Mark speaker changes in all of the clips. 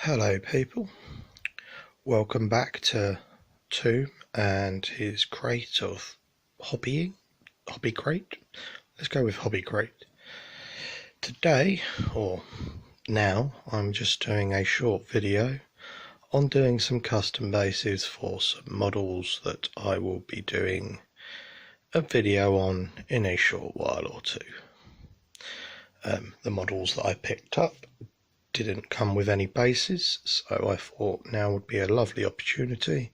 Speaker 1: Hello people, welcome back to Tomb and his crate of hobby crate. Let's go with hobby crate. Today, or now, I'm just doing a short video on doing some custom bases for some models that I will be doing a video on in a short while or two. The models that I picked up didn't come with any bases, so I thought now would be a lovely opportunity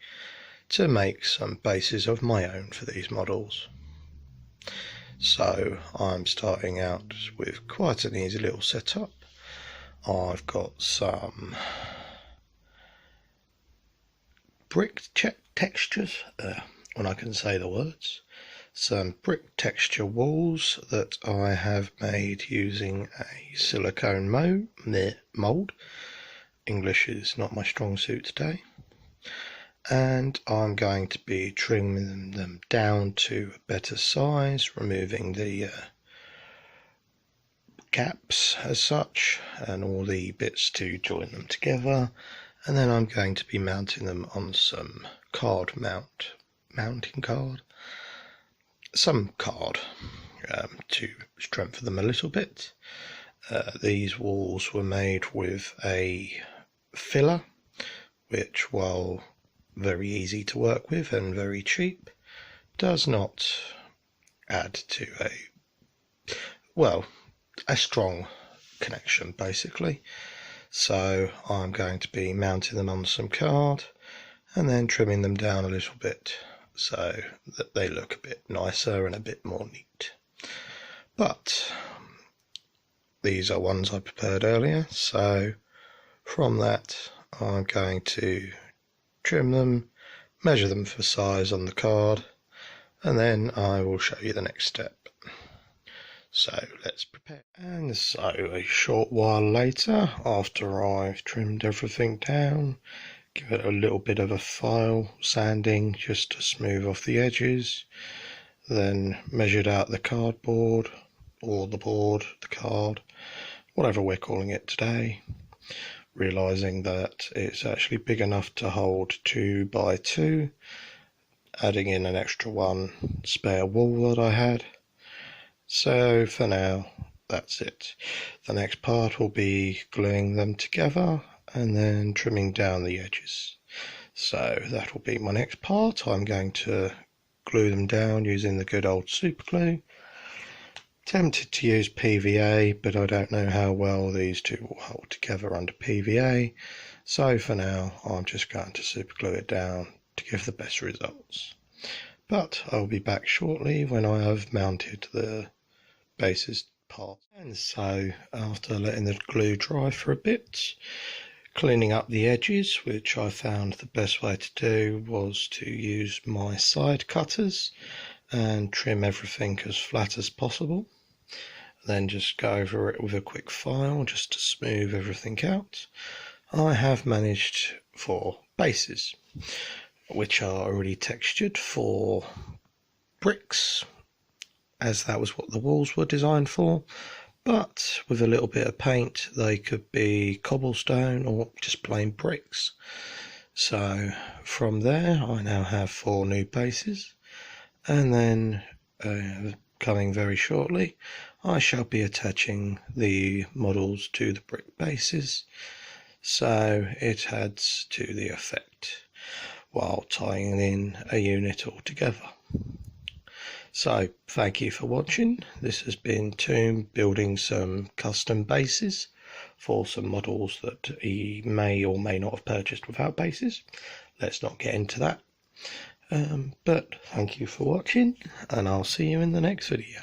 Speaker 1: to make some bases of my own for these models. So I'm starting out with quite an easy little setup. I've got some brick textures, when I can say the words, some brick texture walls that I have made using a silicone mould. English is not my strong suit today. And I'm going to be trimming them down to a better size, removing the gaps as such and all the bits to join them together. And then I'm going to be mounting them on some mounting card, to strengthen them a little bit. These walls were made with a filler, which, while very easy to work with and very cheap, does not add to a strong connection basically. So I'm going to be mounting them on some card and then trimming them down a little bit so that they look a bit nicer and a bit more neat. But these are ones I prepared earlier, so from that I'm going to trim them, measure them for size on the card, and then I will show you the next step. So let's prepare. And so a short while later, after I've trimmed everything down, give it a little bit of a file sanding just to smooth off the edges, then measured out the cardboard, or the board, the card, whatever we're calling it today, realizing that it's actually big enough to hold 2 by 2, adding in an extra one spare wall that I had. So for now, that's it. The next part will be gluing them together and then trimming down the edges. So that will be my next part. I'm going to glue them down using the good old super glue. Tempted to use PVA, but I don't know how well these two will hold together under PVA. So for now, I'm just going to super glue it down to give the best results. But I'll be back shortly when I have mounted the bases part. And so after letting the glue dry for a bit, cleaning up the edges, which I found the best way to do was to use my side cutters and trim everything as flat as possible. Then just go over it with a quick file just to smooth everything out. I have managed for bases, which are already textured for bricks, as that was what the walls were designed for, but with a little bit of paint they could be cobblestone or just plain bricks. So from there I now have 4 new bases, and then coming very shortly I shall be attaching the models to the brick bases, so it adds to the effect while tying in a unit all together. So thank you for watching. This has been Tomb building some custom bases for some models that he may or may not have purchased without bases. Let's not get into that. But thank you for watching, and I'll see you in the next video.